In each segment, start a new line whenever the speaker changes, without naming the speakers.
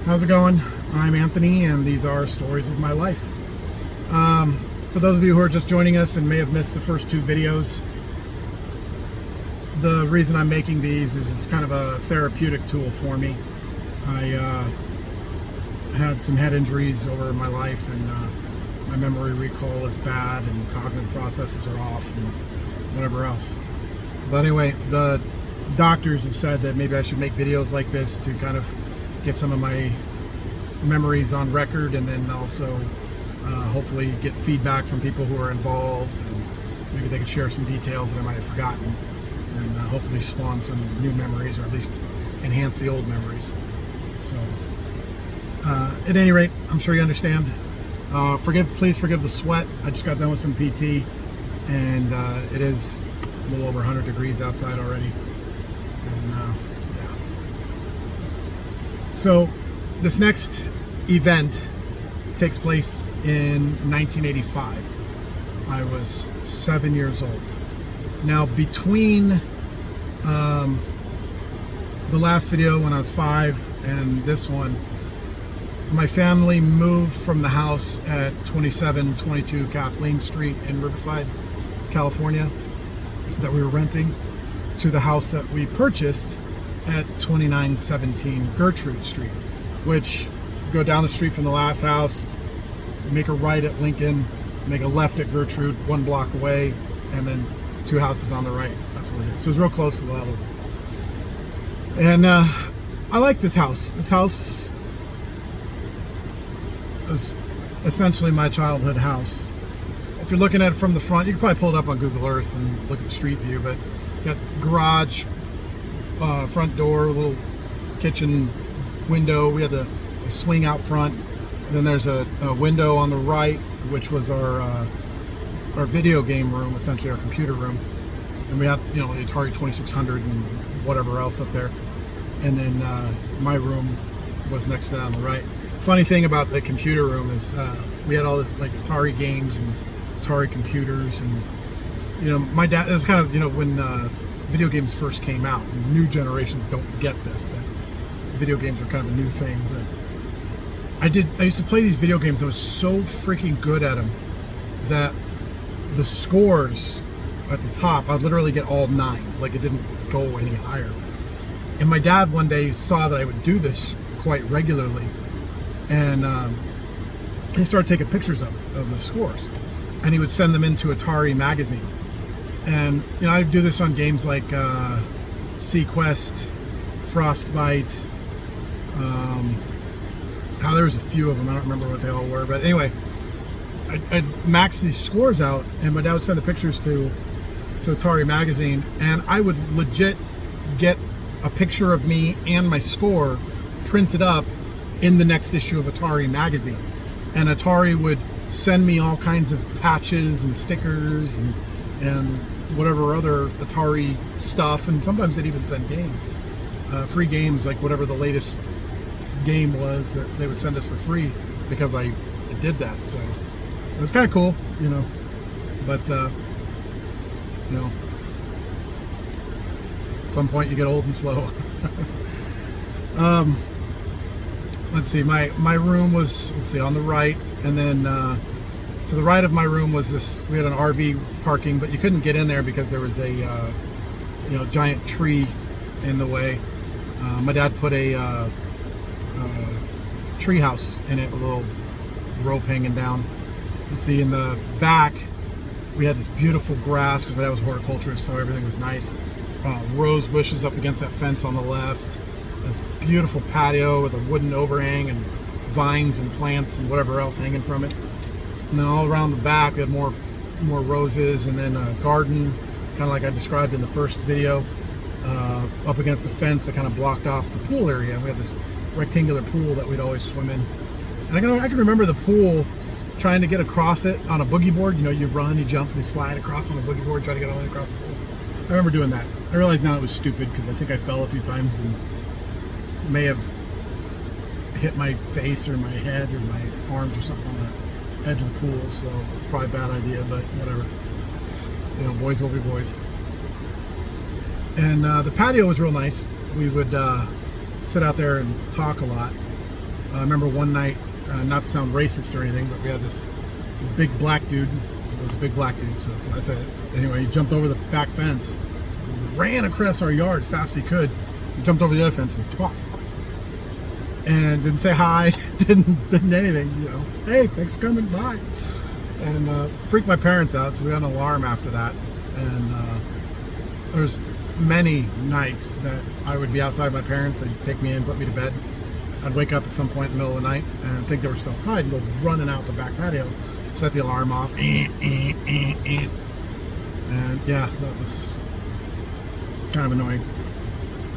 How's it going? I'm Anthony, and these are stories of my life. For those of you who are just joining us and may have missed the first two videos, the reason I'm making these is it's kind of a therapeutic tool for me. I had some head injuries over my life, and my memory recall is bad, and cognitive processes are off, and whatever else. But anyway, the doctors have said that maybe I should make videos like this to kind of get some of my memories on record, and then also hopefully get feedback from people who are involved, and maybe they can share some details that I might have forgotten, and hopefully spawn some new memories, or at least enhance the old memories. So at any rate, I'm sure you understand. Please forgive the sweat. I just got done with some PT, and it is a little over 100 degrees outside already. And yeah. So this next event takes place in 1985. I was 7 years old. Now, between the last video when I was 5 and this one, my family moved from the house at 2722 Kathleen Street in Riverside, California, that we were renting, to the house that we purchased at 2917 Gertrude Street, which, go down the street from the last house, make a right at Lincoln, make a left at Gertrude, 1 block away, and then 2 houses on the right. That's what it is. So it's real close to the other one. And I like this house. This house is essentially my childhood house. If you're looking at it from the front, you can probably pull it up on Google Earth and look at the street view, but you got garage, front door, little kitchen window. We had a swing out front, and then there's a window on the right, which was our video game room, essentially our computer room. And we had, the Atari 2600 and whatever else up there. And then my room was next to that on the right. Funny thing about the computer room is we had all this like Atari games and Atari computers, and my dad, it was kind of when video games first came out. New generations don't get this, that video games are kind of a new thing, but I used to play these video games. I was so freaking good at them that the scores at the top, I'd literally get all 9s. Like, it didn't go any higher. And my dad one day saw that I would do this quite regularly, and he started taking pictures of the scores, and he would send them into Atari magazine. And I'd do this on games like Sequest, Frostbite. There was a few of them. I don't remember what they all were, but anyway, I'd max these scores out, and my dad would send the pictures to Atari magazine, and I would legit get a picture of me and my score printed up in the next issue of Atari magazine. And Atari would send me all kinds of patches and stickers and whatever other Atari stuff, and sometimes they'd even send games, free games, like whatever the latest game was that they would send us for free, because I did that. So it was kind of cool, but at some point you get old and slow. Let's see, my room was, on the right, and then to the right of my room was this, we had an RV parking, but you couldn't get in there because there was a giant tree in the way. My dad put a tree house in it, a little rope hanging down. Let's see, in the back we had this beautiful grass, because my dad was a horticulturist, so everything was nice. Rose bushes up against that fence on the left. This beautiful patio with a wooden overhang and vines and plants and whatever else hanging from it. And then all around the back we had more roses, and then a garden, kind of like I described in the first video, up against the fence that kind of blocked off the pool area. We had this rectangular pool that we'd always swim in. And I can remember the pool, trying to get across it on a boogie board. You run, you jump, and you slide across on a boogie board, try to get all the way across the pool. I remember doing that. I realize now it was stupid, because I think I fell a few times and may have hit my face or my head or my arms or something on the edge of the pool, so it's probably a bad idea, but whatever. Boys will be boys. And the patio was real nice. We would sit out there and talk a lot. I remember one night, not to sound racist or anything, but we had this big black dude. It was a big black dude, so that's why I said it. Anyway, he jumped over the back fence, ran across our yard as fast as he could, and jumped over the other fence and took off. And didn't say hi, didn't anything, you know. Hey, thanks for coming, bye. And freaked my parents out, so we had an alarm after that. And there's many nights that I would be outside with my parents. They'd take me in, put me to bed. I'd wake up at some point in the middle of the night and think they were still outside and go running out the back patio, set the alarm off. And yeah, that was kind of annoying.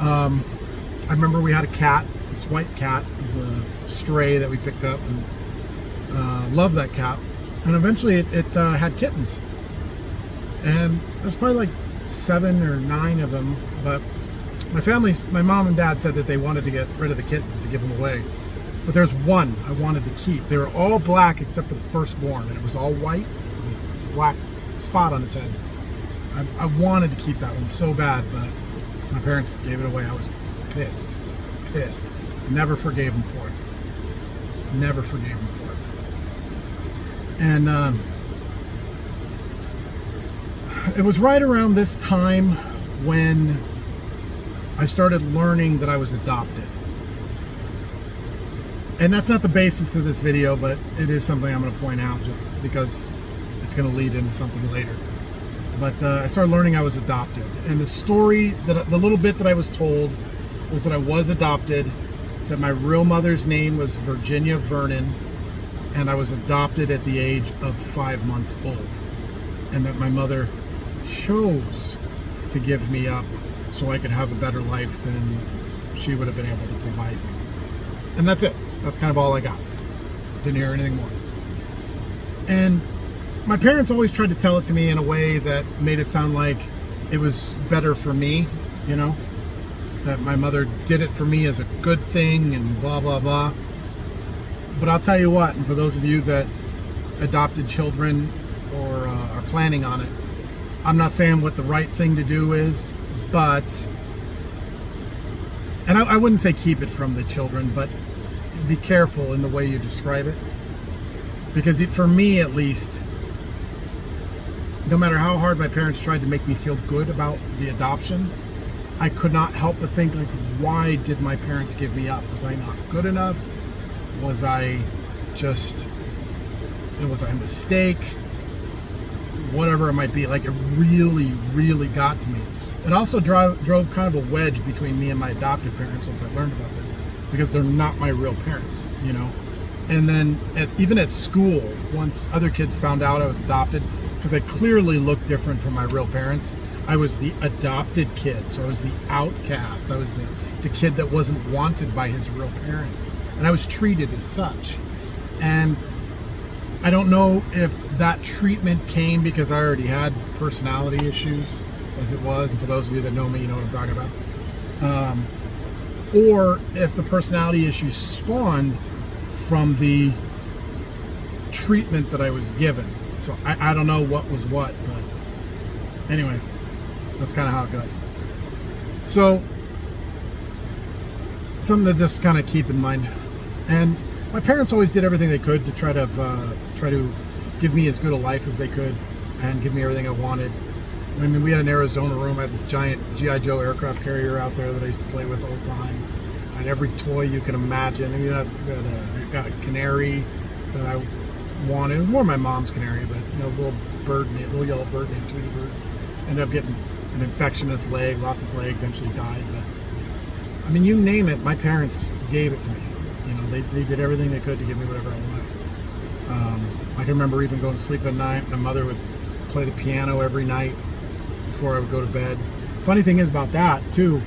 I remember we had a cat, this white cat. It was a stray that we picked up, and loved that cat. And eventually it had kittens. And there's probably like 7 or 9 of them, but my mom and dad said that they wanted to get rid of the kittens to give them away. But there's one I wanted to keep. They were all black except for the firstborn, and it was all white with this black spot on its head. I wanted to keep that one so bad, but my parents gave it away. I was pissed. Never forgave them for it. Never forgave them for it. And it was right around this time when I started learning that I was adopted. And that's not the basis of this video, but it is something I'm going to point out just because it's going to lead into something later. But I started learning I was adopted. And the story, the little bit that I was told was that I was adopted, that my real mother's name was Virginia Vernon, and I was adopted at the age of 5 months old. And that my mother chose to give me up so I could have a better life than she would have been able to provide me. And that's it. That's kind of all I got. Didn't hear anything more. And my parents always tried to tell it to me in a way that made it sound like it was better for me, you know, that my mother did it for me as a good thing and blah, blah, blah. But I'll tell you what, and for those of you that adopted children or are planning on it, I'm not saying what the right thing to do is, but, and I wouldn't say keep it from the children, but be careful in the way you describe it. Because for me, at least, no matter how hard my parents tried to make me feel good about the adoption, I could not help but think, like, why did my parents give me up? Was I not good enough? Was I just, was I a mistake? Whatever it might be, like, it really, really got to me. It also drove kind of a wedge between me and my adopted parents once I learned about this, because they're not my real parents, you know. And then even at school, once other kids found out I was adopted, because I clearly looked different from my real parents, I was the adopted kid, so I was the outcast. I was the kid that wasn't wanted by his real parents, and I was treated as such. And I don't know if that treatment came because I already had personality issues as it was, and for those of you that know me, you know what I'm talking about. Or if the personality issues spawned from the treatment that I was given. So I don't know what was what, but anyway, that's kind of how it goes. So something to just kind of keep in mind. And my parents always did everything they could to try to give me as good a life as they could and give me everything I wanted. I mean, we had an Arizona room. I had this giant G.I. Joe aircraft carrier out there that I used to play with all the time. I had every toy you can imagine. I mean, I got a canary that I wanted. It was more my mom's canary, but you know, it was a little bird, a little yellow bird named Tweety Bird. Ended up getting an infection in its leg, lost its leg, eventually died. But I mean, you name it, my parents gave it to me. You know, they did everything they could to give me whatever I wanted. I can remember even going to sleep at night. My mother would play the piano every night before I would go to bed. Funny thing is about that too,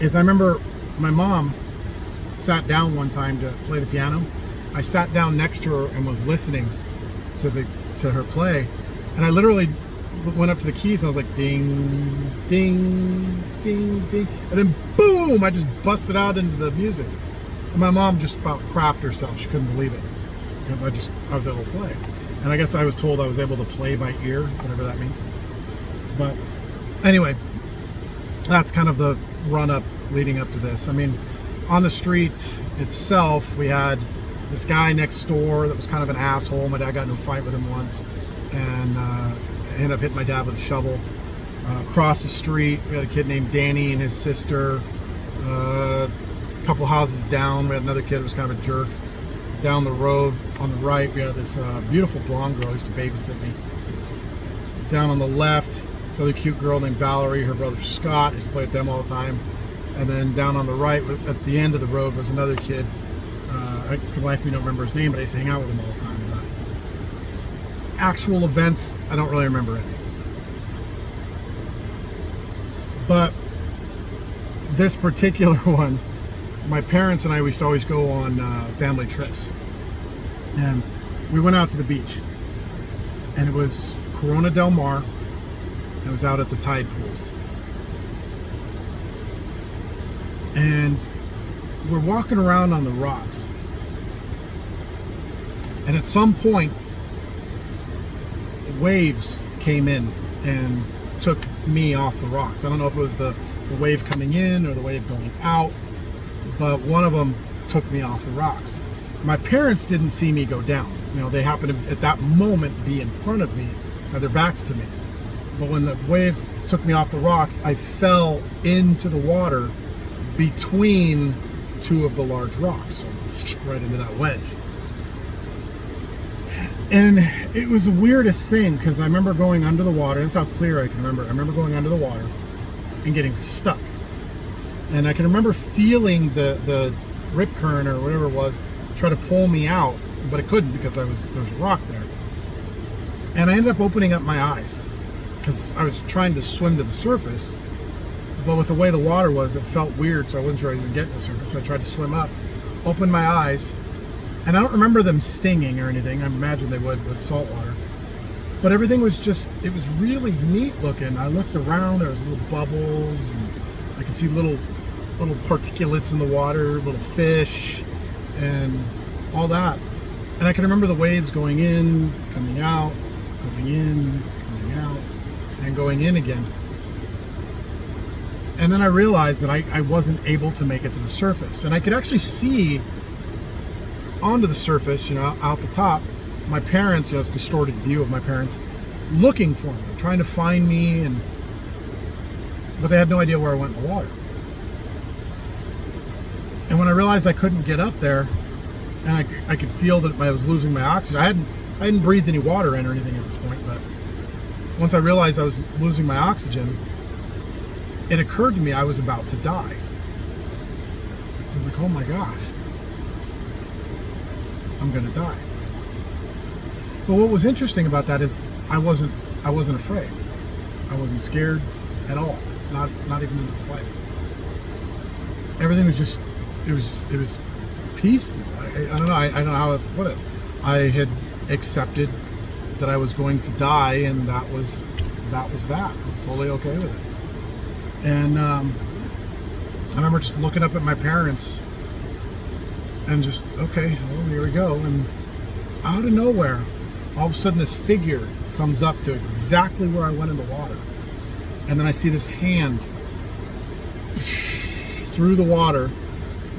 is I remember my mom sat down one time to play the piano. I sat down next to her and was listening to her play, and I literally went up to the keys and I was like, ding, ding, ding, ding, and then boom, I just busted out into the music. And my mom just about crapped herself. She couldn't believe it because I was able to play. And I guess I was told I was able to play by ear, whatever that means. But anyway, that's kind of the run up leading up to this. I mean, on the street itself, we had this guy next door that was kind of an asshole. My dad got into a fight with him once, and ended up hitting my dad with a shovel. Across the street, we had a kid named Danny and his sister. A couple houses down, we had another kid that was kind of a jerk. Down the road on the right, we had this beautiful blonde girl who used to babysit me. Down on the left, this other cute girl named Valerie. Her brother Scott used to play with them all the time. And then down on the right, at the end of the road, was another kid. For the life of me, I don't remember his name, but I used to hang out with him all the time. But actual events, I don't really remember any. But this particular one, my parents and I used to always go on family trips. And we went out to the beach. And it was Corona Del Mar. And it was out at the tide pools. And we're walking around on the rocks. And at some point, waves came in and took me off the rocks. I don't know if it was the wave coming in or the wave going out, but one of them took me off the rocks. My parents didn't see me go down. You know, they happened to, at that moment, be in front of me, had their backs to me. But when the wave took me off the rocks, I fell into the water between two of the large rocks, so right into that wedge. And it was the weirdest thing, because I remember going under the water. That's how clear I can remember. I remember going under the water and getting stuck. And I can remember feeling the rip current or whatever it was try to pull me out, but it couldn't because there was a rock there. And I ended up opening up my eyes because I was trying to swim to the surface, but with the way the water was, it felt weird, so I wasn't sure I was even getting to the surface. So I tried to swim up, opened my eyes, and I don't remember them stinging or anything. I imagine they would with salt water. But everything was just, it was really neat looking. I looked around, there was little bubbles, and I could see little particulates in the water, little fish, and all that. And I can remember the waves going in, coming out, going in, coming out, and going in again. And then I realized that I wasn't able to make it to the surface. And I could actually see onto the surface, you know, out the top, my parents, you know, it's a distorted view of my parents looking for me, trying to find me, but they had no idea where I went in the water. And when I realized I couldn't get up there, and I could feel that I was losing my oxygen. I hadn't breathed any water in or anything at this point, but once I realized I was losing my oxygen, it occurred to me I was about to die. I was like, oh my gosh, I'm gonna die. But what was interesting about that is I wasn't afraid. I wasn't scared at all. Not even in the slightest. Everything was just, it was peaceful. I don't know. I don't know how else to put it. I had accepted that I was going to die, and that was that. I was totally okay with it. And I remember just looking up at my parents and just, okay, well, here we go. And out of nowhere, all of a sudden this figure comes up to exactly where I went in the water. And then I see this hand through the water,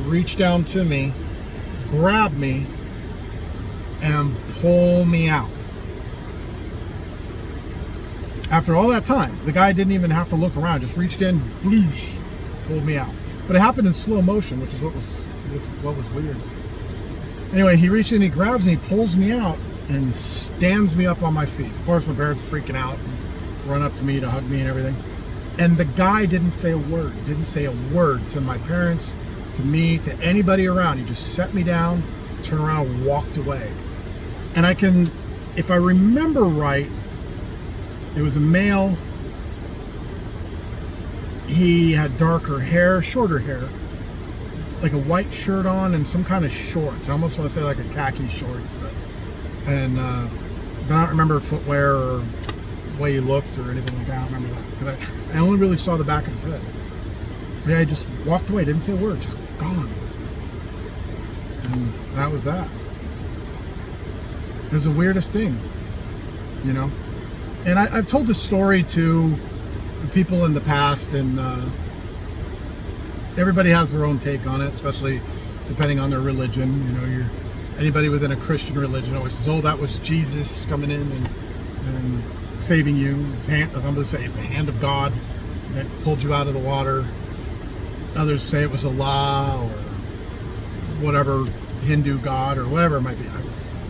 reach down to me, grab me, and pull me out. After all that time, the guy didn't even have to look around, just reached in, bloosh, pulled me out. But it happened in slow motion, which is what was weird. Anyway, he reaches in, he grabs me, he pulls me out, and stands me up on my feet. Of course, my parents freaking out and run up to me to hug me and everything. And the guy didn't say a word to my parents, to me, to anybody around. He just set me down, turned around, and walked away. And I can, if I remember right, it was a male. He had darker hair, shorter hair, like a white shirt on and some kind of shorts. I almost want to say like a khaki shorts, but I don't remember footwear or the way he looked or anything like that. I don't remember that, because I only really saw the back of his head. But yeah, I just walked away, didn't say a word, just gone. And that was that. It was the weirdest thing, you know. And I've told this story to the people in the past, and everybody has their own take on it, especially depending on their religion. You know, anybody within a Christian religion always says, "Oh, that was Jesus coming in and saving you." His hand, as I'm going to say, it's a hand of God that pulled you out of the water. Others say it was Allah or whatever Hindu god or whatever it might be.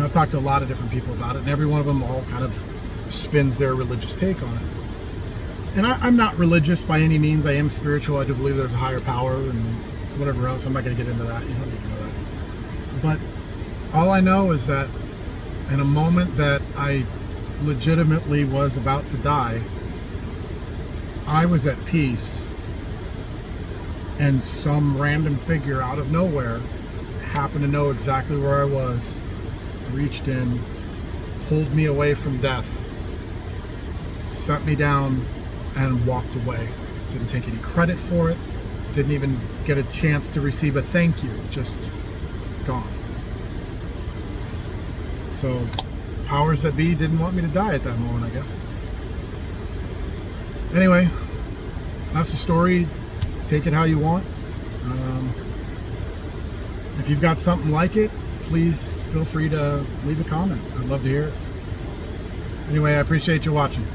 I've talked to a lot of different people about it, and every one of them all kind of spins their religious take on it. And I'm not religious by any means. I am spiritual. I do believe there's a higher power and whatever else. I'm not going to get into that. You don't need to know that. But all I know is that in a moment that I legitimately was about to die, I was at peace, and some random figure out of nowhere happened to know exactly where I was, reached in, pulled me away from death, set me down, and walked away. Didn't take any credit for it, didn't even get a chance to receive a thank you, just gone. So powers that be didn't want me to die at that moment, I guess. Anyway, that's the story. Take it how you want. If you've got something like it, please feel free to leave a comment. I'd love to hear it. Anyway, I appreciate you watching.